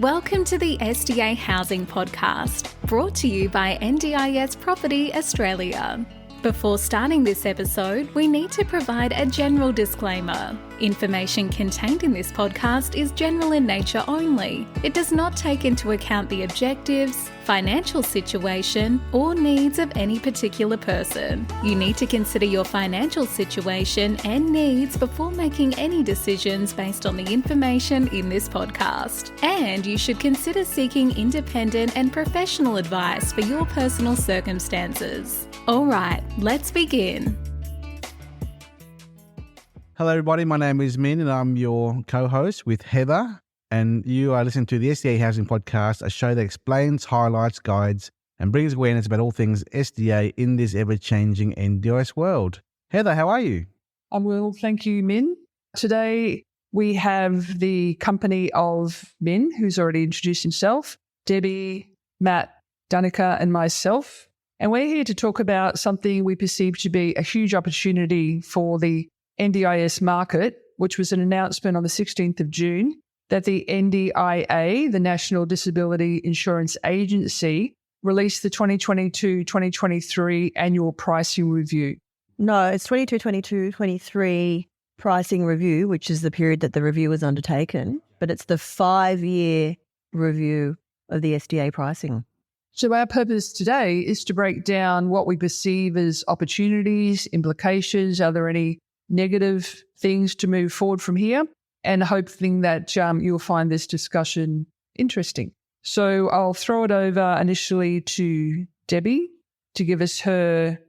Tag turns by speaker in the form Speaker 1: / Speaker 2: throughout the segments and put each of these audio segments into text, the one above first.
Speaker 1: Welcome to the SDA Housing Podcast, brought to you by NDIS Property Australia. Before starting this episode, we need to provide a general disclaimer. Information contained in this podcast is general in nature only. It does not take into account the objectives, financial situation, or needs of any particular person. You need to consider your financial situation and needs before making any decisions based on the information in this podcast. And you should consider seeking independent and professional advice for your personal circumstances. All right, let's begin.
Speaker 2: Hello, everybody. My name is Min, and I'm your co-host with Heather. And you are listening to the SDA Housing Podcast, a show that explains, highlights, guides, and brings awareness about all things SDA in this ever-changing NDIS world. Heather, how are you?
Speaker 3: I'm well, thank you, Min. Today we have the company of Min, who's already introduced himself, Debbie, Matt, Danica, and myself. And we're here to talk about something we perceive to be a huge opportunity for the NDIS market, which was an announcement on the 16th of June that the NDIA, the National Disability Insurance Agency, released the 2022-2023 annual pricing review.
Speaker 4: No, it's 22-23 pricing review, which is the period that the review was undertaken, but it's the 5-year review of the SDA pricing.
Speaker 3: So our purpose today is to break down what we perceive as opportunities, implications. Are there any negative things to move forward from here? And hoping that you'll find this discussion interesting. So I'll throw it over initially to Debbie to give us her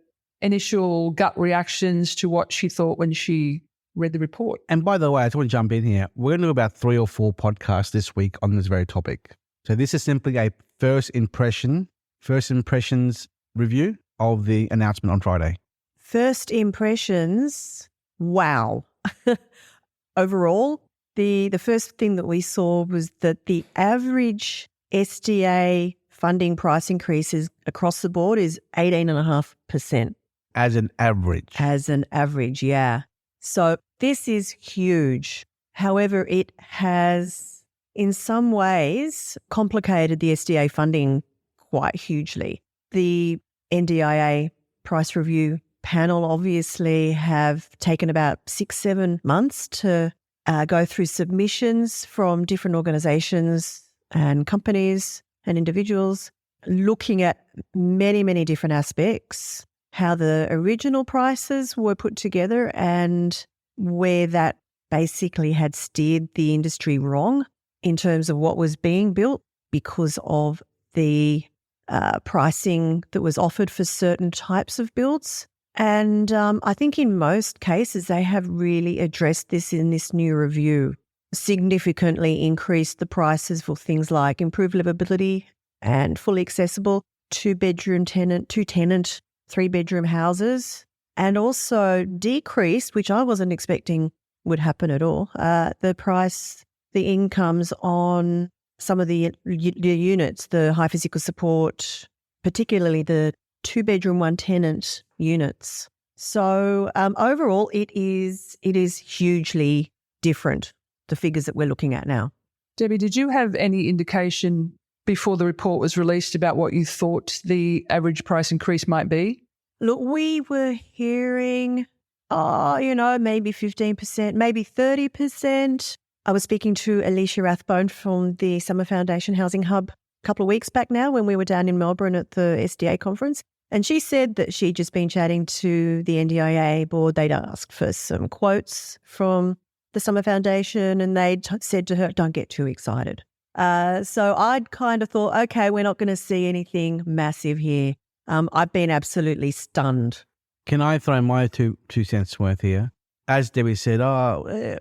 Speaker 3: initial gut reactions to what she thought when she read the report.
Speaker 2: And by the way, I just want to jump in here. We're going to do about 3 or 4 podcasts this week on this very topic. So this is simply a first impressions review of the announcement on Friday.
Speaker 4: First impressions, wow. Overall, the first thing that we saw was that the average SDA funding price increases across the board is 18.5%.
Speaker 2: As an average.
Speaker 4: As an average, yeah. So this is huge. However, it has, in some ways, complicated the SDA funding quite hugely. The NDIA price review panel obviously have taken about 6-7 months to go through submissions from different organisations and companies and individuals, looking at many, many different aspects, how the original prices were put together and where that basically had steered the industry wrong in terms of what was being built because of the pricing that was offered for certain types of builds. And I think in most cases, they have really addressed this in this new review, significantly increased the prices for things like improved livability and fully accessible 2-bedroom tenant, 2-tenant, 3-bedroom houses, and also decreased, which I wasn't expecting would happen at all, the incomes on some of the units, the high physical support, particularly the 2-bedroom, 1-tenant units. So overall, it is hugely different, the figures that we're looking at now.
Speaker 3: Debbie, did you have any indication before the report was released about what you thought the average price increase might be?
Speaker 4: Look, we were hearing, maybe 15%, maybe 30%. I was speaking to Alicia Rathbone from the Summer Foundation Housing Hub a couple of weeks back now when we were down in Melbourne at the SDA conference. And she said that she'd just been chatting to the NDIA board. They'd asked for some quotes from the Summer Foundation and they'd said to her, don't get too excited. So I'd kind of thought, okay, we're not going to see anything massive here. I've been absolutely stunned.
Speaker 2: Can I throw my two cents worth here? As Debbie said, the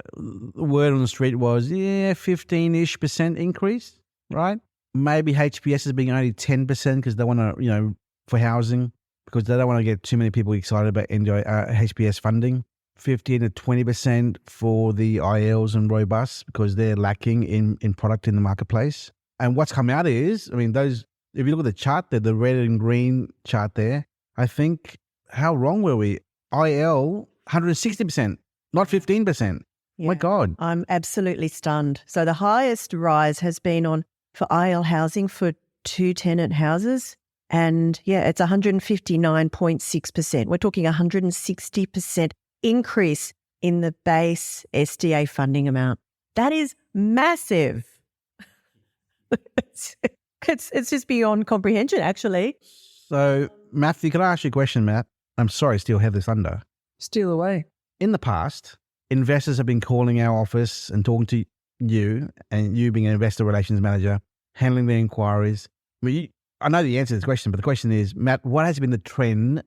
Speaker 2: word on the street was, 15-ish% increase, right? Maybe HPS is being only 10% because they want to, for housing, because they don't want to get too many people excited about HPS funding. 15 to 20% for the ILs and robust because they're lacking in product in the marketplace. And what's come out is, if you look at the chart there, the red and green chart there, I think, how wrong were we? IL, 160%, not 15%. Yeah. My God.
Speaker 4: I'm absolutely stunned. So the highest rise has been on for IL housing for 2-tenant houses. And yeah, it's 159.6%. We're talking 160% increase in the base SDA funding amount. That is massive. It's just beyond comprehension, actually.
Speaker 2: So, Matthew, can I ask you a question, Matt? I'm sorry, still have this under.
Speaker 3: Steal away.
Speaker 2: In the past, investors have been calling our office and talking to you, and you being an investor relations manager, handling their inquiries. I know the answer to this question, but the question is, Matt, what has been the trend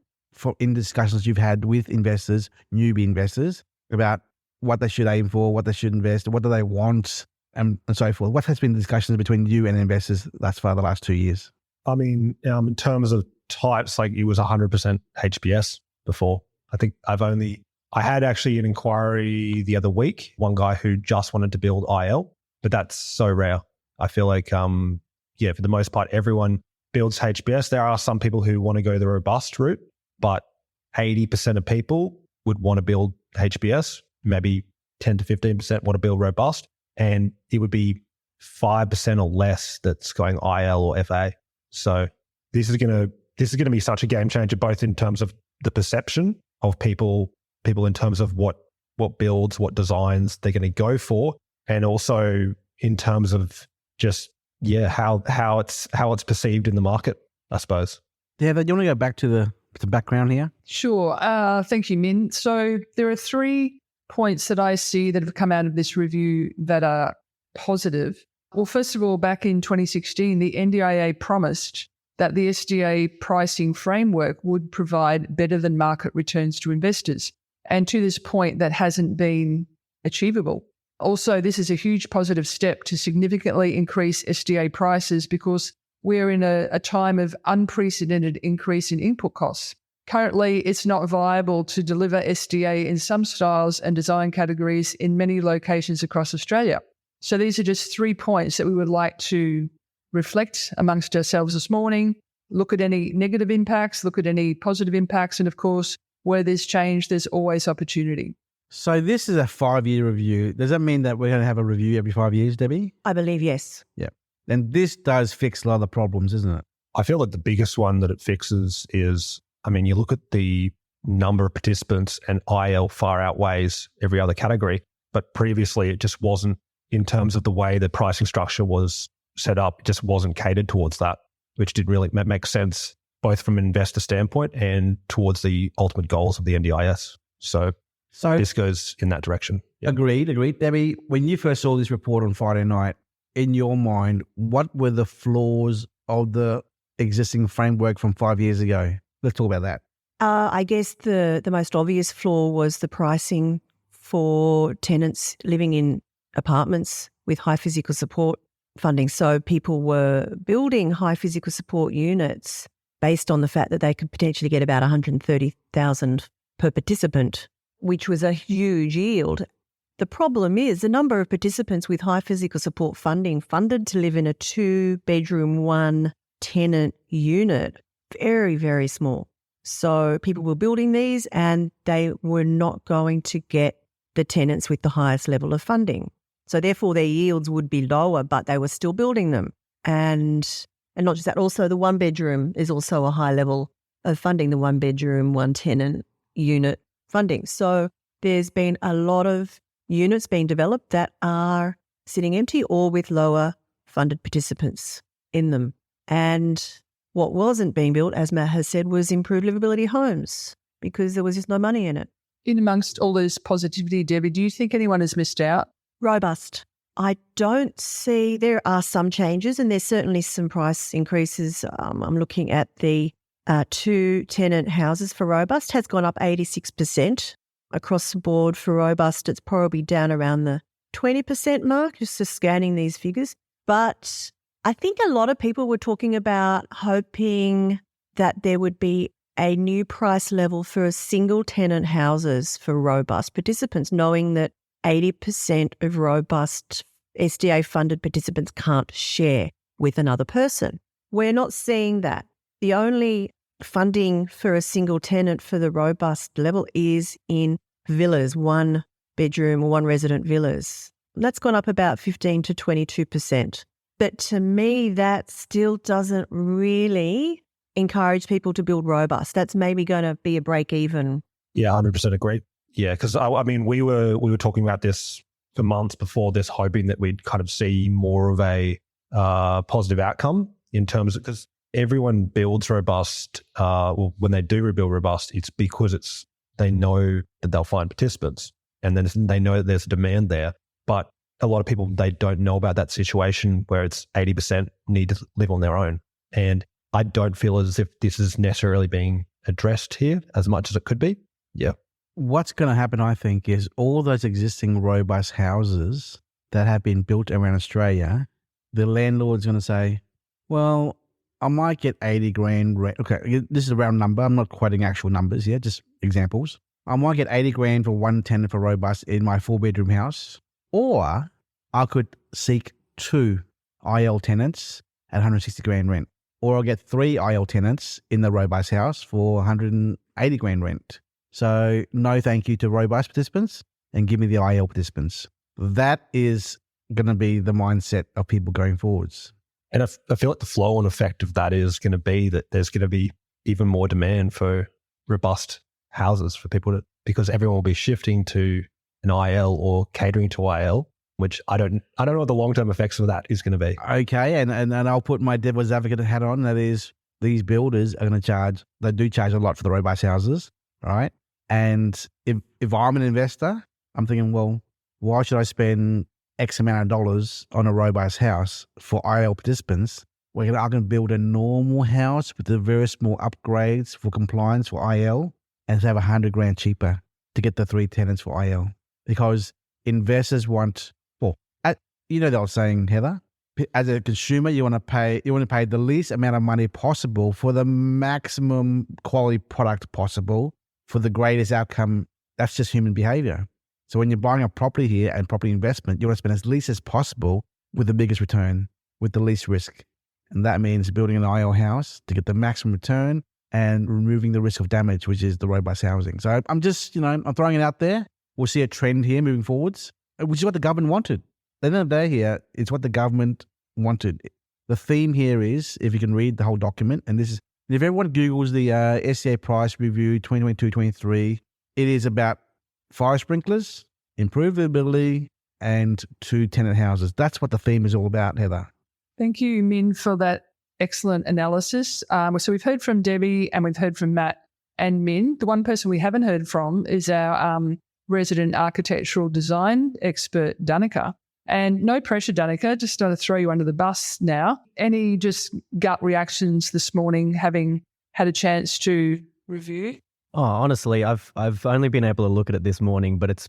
Speaker 2: in discussions you've had with investors, newbie investors, about what they should aim for, what they should invest, what do they want, and so forth? What has been the discussions between you and investors thus far the last 2 years?
Speaker 5: I mean, in terms of types, like it was 100% HBS before. I think I had actually an inquiry the other week, one guy who just wanted to build IL, but that's so rare. I feel like, for the most part, everyone builds HBS. There are some people who want to go the robust route, but 80% of people would want to build HBS, maybe 10 to 15% want to build robust, and it would be 5% or less that's going IL or FA. So this is going to be such a game changer, both in terms of the perception of people in terms of what builds, what designs they're going to go for, and also in terms of just how it's perceived in the market, I suppose.
Speaker 2: Yeah, but you want to go back to the background here?
Speaker 3: Sure. Thank you, Min. So there are 3 points that I see that have come out of this review that are positive. Well, first of all, back in 2016, the NDIA promised that the SDA pricing framework would provide better than market returns to investors. And to this point, that hasn't been achievable. Also, this is a huge positive step to significantly increase SDA prices because we're in a time of unprecedented increase in input costs. Currently, it's not viable to deliver SDA in some styles and design categories in many locations across Australia. So these are just 3 points that we would like to reflect amongst ourselves this morning, look at any negative impacts, look at any positive impacts, and of course, where there's change, there's always opportunity.
Speaker 2: So this is a 5-year review. Does that mean that we're going to have a review every 5 years, Debbie?
Speaker 4: I believe yes.
Speaker 2: Yeah. And this does fix a lot of the problems, isn't it?
Speaker 5: I feel like the biggest one that it fixes is, you look at the number of participants and IL far outweighs every other category, but previously it just wasn't, in terms of the way the pricing structure was set up, it just wasn't catered towards that, which didn't really make sense, both from an investor standpoint and towards the ultimate goals of the NDIS. So this goes in that direction. Yeah.
Speaker 2: Agreed. Debbie, when you first saw this report on Friday night, in your mind, what were the flaws of the existing framework from 5 years ago? Let's talk about that.
Speaker 4: I guess the most obvious flaw was the pricing for tenants living in apartments with high physical support funding. So people were building high physical support units based on the fact that they could potentially get about $130,000 per participant, which was a huge yield. The problem is the number of participants with high physical support funding funded to live in a 2-bedroom, 1-tenant unit, very, very small. So people were building these and they were not going to get the tenants with the highest level of funding. So therefore their yields would be lower, but they were still building them. And not just that, also the 1-bedroom is also a high level of funding, the 1-bedroom, 1-tenant unit funding. So there's been a lot of units being developed that are sitting empty or with lower funded participants in them. And what wasn't being built, as Matt has said, was improved livability homes because there was just no money in it.
Speaker 3: In amongst all this positivity, Debbie, do you think anyone has missed out?
Speaker 4: Robust. I don't see, there are some changes and there's certainly some price increases. I'm looking at the 2-tenant houses for Robust has gone up 86%. Across the board for Robust, it's probably down around the 20% mark, just scanning these figures. But I think a lot of people were talking about hoping that there would be a new price level for single-tenant houses for Robust participants, knowing that 80% of Robust SDA-funded participants can't share with another person. We're not seeing that. The only funding for a single tenant for the Robust level is in villas, 1-bedroom or 1-resident villas. That's gone up about 15 to 22%. But to me, that still doesn't really encourage people to build robust. That's maybe going to be a break even.
Speaker 5: Yeah, 100% agree. Yeah, because I mean, we were talking about this for months before this, hoping that we'd kind of see more of a positive outcome in terms of, because everyone builds robust. Well, when they do rebuild robust, it's because they know that they'll find participants, and then they know that there's a demand there. But a lot of people, they don't know about that situation where it's 80% need to live on their own. And I don't feel as if this is necessarily being addressed here as much as it could be. Yeah.
Speaker 2: What's going to happen, I think, is all those existing robust houses that have been built around Australia, the landlord's going to say, well, I might get 80 grand rent. Okay, this is a round number. I'm not quoting actual numbers here, just examples. I might get 80 grand for one tenant for robust in my 4-bedroom house. Or I could seek 2 IL tenants at 160 grand rent. Or I'll get 3 IL tenants in the robust house for 180 grand rent. So no thank you to robust participants and give me the IL participants. That is going to be the mindset of people going forwards.
Speaker 5: And I feel like the flow-on effect of that is going to be that there's going to be even more demand for robust houses for people because everyone will be shifting to an IL or catering to IL, which I don't know what the long-term effects of that is going to be.
Speaker 2: Okay, and I'll put my devil's advocate hat on. That is, these builders are going to they do charge a lot for the robust houses, right? And if I'm an investor, I'm thinking, well, why should I spend X amount of dollars on a robust house for IL participants? Where I can build a normal house with the very small upgrades for compliance for IL and have 100 grand cheaper to get the 3 tenants for IL. Because investors want, you know the old saying, Heather, as a consumer, you want to pay the least amount of money possible for the maximum quality product possible for the greatest outcome. That's just human behavior. So when you're buying a property here and property investment, you want to spend as least as possible with the biggest return, with the least risk. And that means building an IL house to get the maximum return and removing the risk of damage, which is the robust housing. So I'm just, I'm throwing it out there. We'll see a trend here moving forwards, which is what the government wanted. At the end of the day here, it's what the government wanted. The theme here is, if you can read the whole document, and this is, if everyone Googles the SDA Price Review 2022-23, it is about fire sprinklers, improved livability, and 2 tenant houses. That's what the theme is all about, Heather.
Speaker 3: Thank you, Min, for that excellent analysis. So we've heard from Debbie and we've heard from Matt and Min. The one person we haven't heard from is our resident architectural design expert, Danica. And no pressure, Danica, just to throw you under the bus now. Any just gut reactions this morning, having had a chance to review?
Speaker 6: Oh, honestly, I've only been able to look at it this morning, but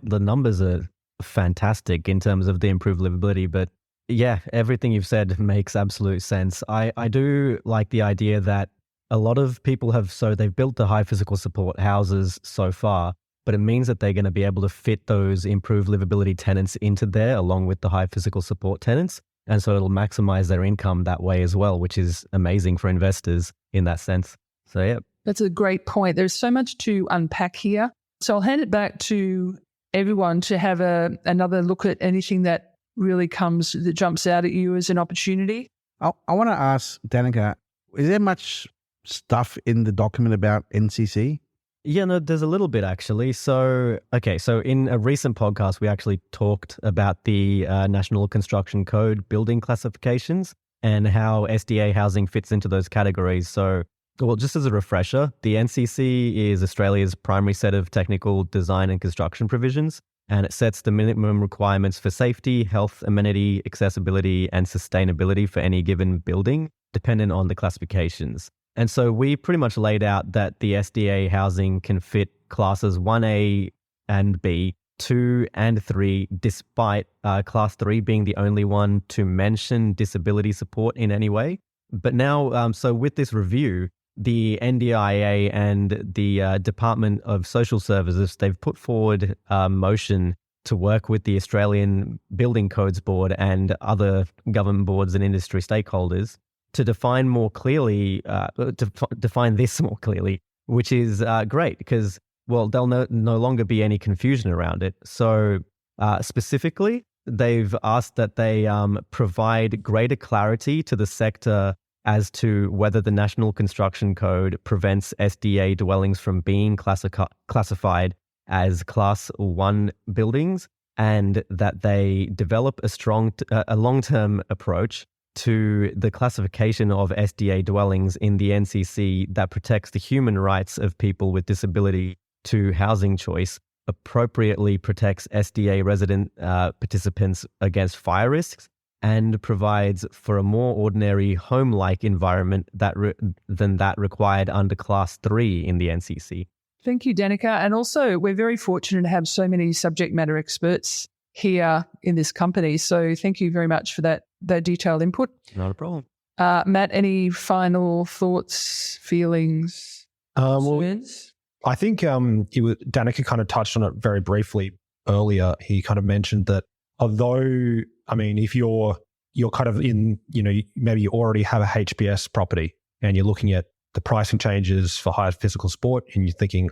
Speaker 6: the numbers are fantastic in terms of the improved livability. But yeah, everything you've said makes absolute sense. I do like the idea that a lot of people they've built the high physical support houses so far, but it means that they're going to be able to fit those improved livability tenants into there along with the high physical support tenants. And so it'll maximize their income that way as well, which is amazing for investors in that sense. So, yeah.
Speaker 3: That's a great point. There's so much to unpack here. So I'll hand it back to everyone to have another look at anything that really that jumps out at you as an opportunity.
Speaker 2: I want to ask Danica, is there much stuff in the document about NCC?
Speaker 6: Yeah, no, there's a little bit actually. So in a recent podcast, we actually talked about the National Construction Code building classifications and how SDA housing fits into those categories. So, well, just as a refresher, the NCC is Australia's primary set of technical design and construction provisions, and it sets the minimum requirements for safety, health, amenity, accessibility, and sustainability for any given building, dependent on the classifications. And so we pretty much laid out that the SDA housing can fit classes 1A and B, 2 and 3, despite class 3 being the only one to mention disability support in any way. But now, so with this review, the NDIA and the Department of Social Services, they've put forward a motion to work with the Australian Building Codes Board and other government boards and industry stakeholders to define more clearly, define this more clearly, which is great because, well, there'll no longer be any confusion around it. So specifically, they've asked that they provide greater clarity to the sector as to whether the National Construction Code prevents SDA dwellings from being classified as Class 1 buildings, and that they develop a long-term approach to the classification of SDA dwellings in the NCC that protects the human rights of people with disability to housing choice, appropriately protects SDA resident participants against fire risks, and provides for a more ordinary home-like environment than that required under Class 3 in the NCC.
Speaker 3: Thank you, Danica. And also, we're very fortunate to have so many subject matter experts here in this company. So thank you very much for that detailed input.
Speaker 6: Not a problem.
Speaker 3: Matt, any final thoughts, feelings, concerns?
Speaker 5: I think Danica kind of touched on it very briefly earlier. He kind of mentioned that although, I mean, if you're kind of in, maybe you already have a HPS property and you're looking at the pricing changes for higher physical sport and you're thinking,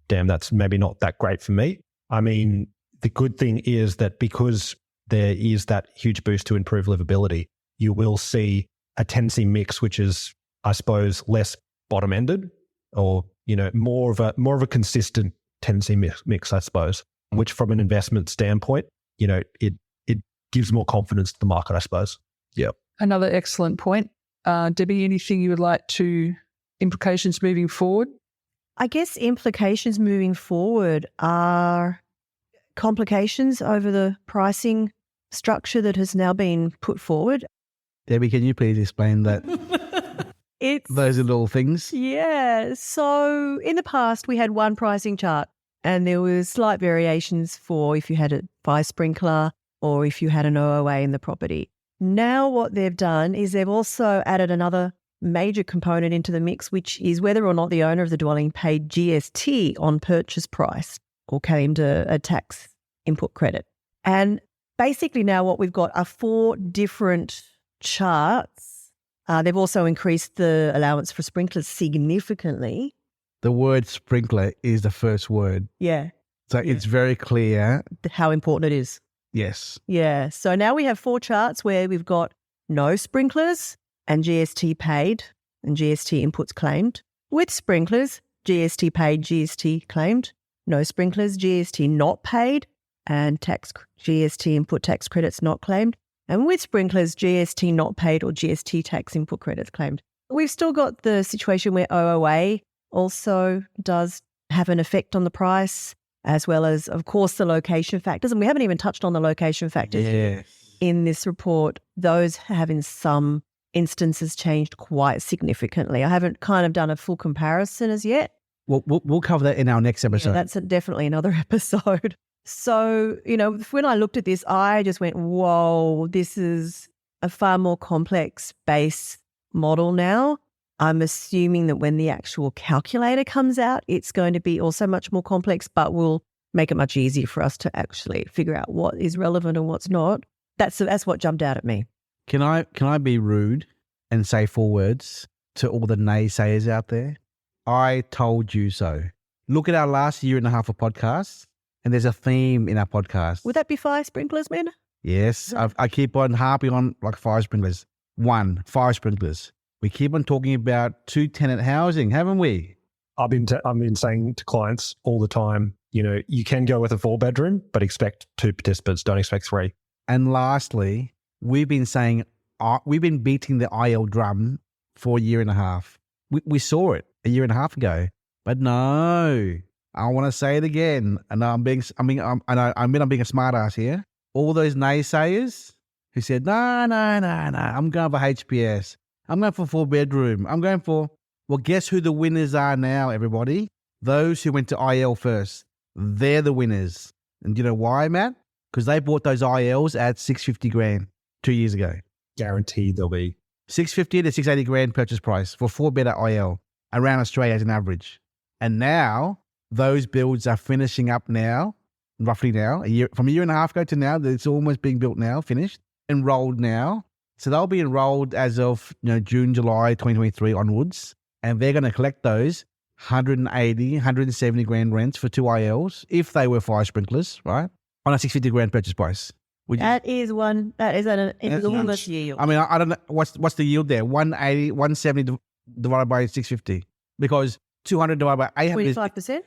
Speaker 5: damn, that's maybe not that great for me. I mean, the good thing is that because there is that huge boost to improve livability, you will see a tenancy mix, which is, I suppose, less bottom-ended or, more of a consistent tenancy mix, I suppose, which from an investment standpoint, it gives more confidence to the market, I suppose. Yeah.
Speaker 3: Another excellent point. Debbie, anything you would like to, implications moving forward?
Speaker 4: I guess implications moving forward are complications over the pricing structure that has now been put forward.
Speaker 2: Debbie, can you please explain that? Those are little things.
Speaker 4: Yeah. So in the past, we had one pricing chart and there was slight variations for if you had a fire sprinkler or if you had an OOA in the property. Now what they've done is they've also added another major component into the mix, which is whether or not the owner of the dwelling paid GST on purchase price or claimed a tax input credit. And basically now what we've got are 4 different charts. They've also increased the allowance for sprinklers significantly.
Speaker 2: The word sprinkler is the first word.
Speaker 4: Yeah.
Speaker 2: So it's very clear.
Speaker 4: How important it is.
Speaker 2: Yes.
Speaker 4: Yeah. So now we have 4 charts where we've got no sprinklers and GST paid and GST inputs claimed. With sprinklers, GST paid, GST claimed. No sprinklers, GST not paid and GST input tax credits not claimed. And with sprinklers, GST not paid or GST tax input credits claimed. We've still got the situation where OOA also does have an effect on the price, as well as, of course, the location factors. And we haven't even touched on the location factors in this report. Those have in some instances changed quite significantly. I haven't kind of done a full comparison as yet.
Speaker 2: We'll cover that in our next episode.
Speaker 4: Yeah, that's definitely another episode. So, when I looked at this, I just went, whoa, this is a far more complex base model now. I'm assuming that when the actual calculator comes out, it's going to be also much more complex, but will make it much easier for us to actually figure out what is relevant and what's not. That's what jumped out at me.
Speaker 2: Can I be rude and say 4 words to all the naysayers out there? I told you so. Look at our last year and a half of podcasts, and there's a theme in our podcast.
Speaker 4: Would that be fire sprinklers, man?
Speaker 2: Yes. I keep on harping on like fire sprinklers. 1, fire sprinklers. We keep on talking about 2-tenant housing, haven't we?
Speaker 5: I've been saying to clients all the time, you can go with a 4-bedroom, but expect 2 participants. Don't expect 3.
Speaker 2: And lastly, we've been saying, we've been beating the IL drum for a year and a half. We saw it a year and a half ago, but no, I want to say it again. And I'm being a smart ass here. All those naysayers who said, no, I'm going for HPS. I'm going for 4-bedroom. I'm going for, well, guess who the winners are now, everybody? Those who went to IL first. They're the winners. And do you know why, Matt? Because they bought those ILs at $650,000 2 years ago.
Speaker 5: Guaranteed there'll be
Speaker 2: $650,000 to $680,000 purchase price for 4-bedder IL around Australia as an average. And now those builds are finishing up now, roughly now, from a year and a half ago to now. It's almost being built now, finished, enrolled now. So they'll be enrolled as of June, July 2023 onwards, and they're going to collect those $180,000, $170,000 rents for 2 ILs if they were fire sprinklers, right? on a 650 grand purchase price.
Speaker 4: That is an enormous yield.
Speaker 2: I mean, I don't know what's the yield there. 180, 170 divided by 650, because 200 divided by 800
Speaker 4: 25%.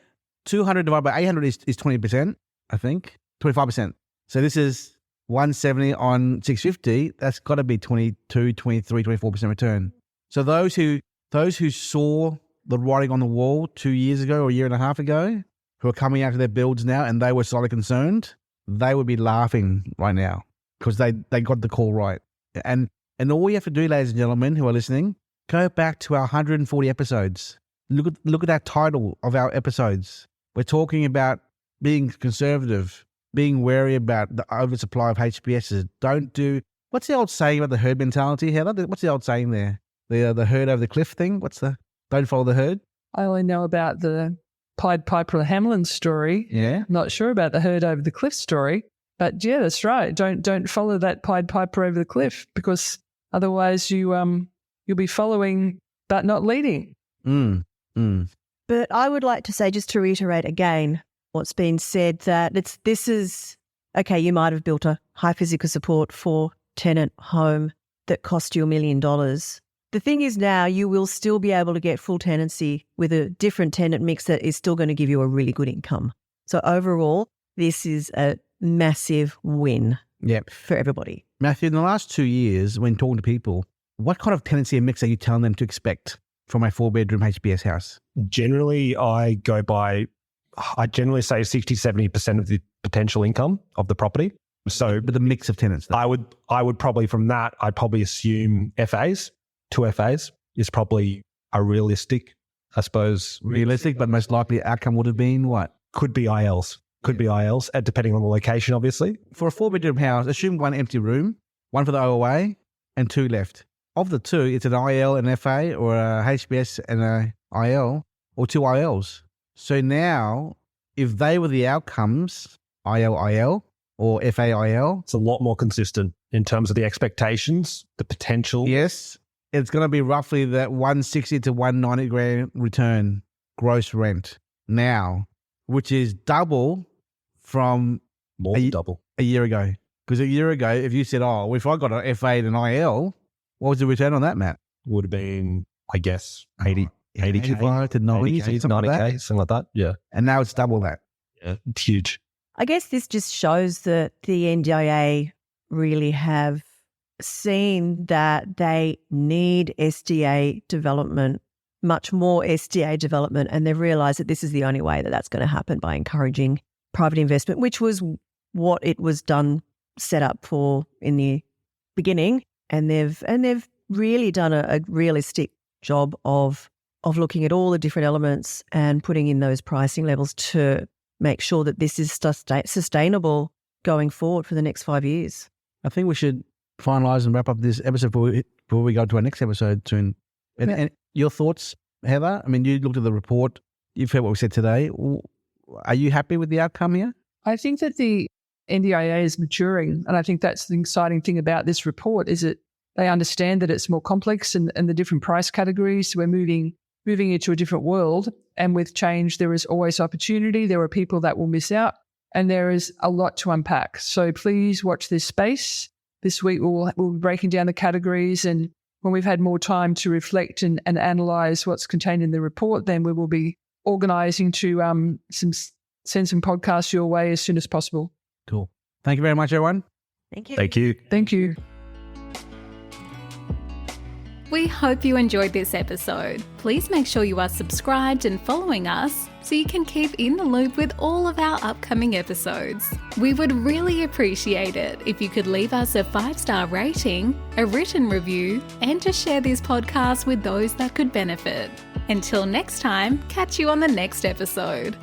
Speaker 2: 200 divided by 800 is 20%, I think, 25%. So this is 170 on 650. That's got to be 22, 23, 24% return. So those who saw the writing on the wall 2 years ago or a year and a half ago, who are coming out to their builds now and they were slightly concerned, they would be laughing right now because they got the call right. And all you have to do, ladies and gentlemen who are listening, go back to our 140 episodes. Look at that title of our episodes. We're talking about being conservative, being wary about the oversupply of HPSs. Don't do, what's the old saying about the herd mentality, Heather? What's the old saying there? The herd over the cliff thing? Don't follow the herd?
Speaker 3: I only know about the Pied Piper Hamlin story.
Speaker 2: Yeah.
Speaker 3: Not sure about the herd over the cliff story. But yeah, that's right. Don't follow that Pied Piper over the cliff, because otherwise you'll be following but not leading.
Speaker 4: But I would like to say, just to reiterate again what's been said, that this is, okay, you might have built a high physical support 4-tenant home that cost you $1 million. The thing is, now you will still be able to get full tenancy with a different tenant mix that is still going to give you a really good income. So overall, this is a massive win for everybody.
Speaker 2: Matthew, in the last 2 years, when talking to people, what kind of tenancy and mix are you telling them to expect from a 4-bedroom HBS house?
Speaker 5: Generally, I generally say 60-70% of the potential income of the property. So,
Speaker 2: But the mix of tenants, though.
Speaker 5: I would probably, from that, I'd probably assume FAs. 2 FAs is probably a realistic, I suppose.
Speaker 2: Realistic, but most likely outcome would have been what?
Speaker 5: Could be ILs. Depending on the location, obviously.
Speaker 2: For a 4-bedroom house, assume 1 empty room, 1 for the OOA, and 2 left. Of the 2, it's an IL, an FA, or a HBS and a IL, or 2 ILs. So now, if they were the outcomes, IL, or FAIL.
Speaker 5: It's a lot more consistent in terms of the expectations, the potential.
Speaker 2: Yes, it's going to be roughly that 160 to 190 grand return gross rent now, which is double from
Speaker 5: More than double.
Speaker 2: a year ago. Because a year ago, if you said, oh, if I got an FA and an IL, what was the return on that, Matt?
Speaker 5: Would have been, I guess, 80K.
Speaker 2: 85 to 90,
Speaker 5: 90K, something like that. Yeah.
Speaker 2: And now it's double that.
Speaker 5: Yeah. It's huge.
Speaker 4: I guess this just shows that the NDIA really have seen that they need SDA development, much more SDA development, and they've realised that this is the only way that that's going to happen, by encouraging private investment, which was what it was set up for in the beginning. And they've really done a realistic job of looking at all the different elements and putting in those pricing levels to make sure that this is sustainable going forward for the next 5 years.
Speaker 2: I think we should finalise and wrap up this episode before we go to our next episode soon. And your thoughts, Heather? I mean, you looked at the report. You've heard what we said today. Are you happy with the outcome here?
Speaker 3: I think that the NDIA is maturing, and I think that's the exciting thing about this report, is that they understand that it's more complex and the different price categories. We're moving into a different world, and with change, there is always opportunity. There are people that will miss out, and there is a lot to unpack. So please watch this space. This week we'll be breaking down the categories, and when we've had more time to reflect and analyse what's contained in the report, then we will be organising to send some podcasts your way as soon as possible.
Speaker 2: Cool. Thank you very much, everyone.
Speaker 4: Thank you.
Speaker 5: Thank you.
Speaker 3: Thank you.
Speaker 1: We hope you enjoyed this episode. Please make sure you are subscribed and following us so you can keep in the loop with all of our upcoming episodes. We would really appreciate it if you could leave us a 5-star rating, a written review, and to share this podcast with those that could benefit. Until next time, catch you on the next episode.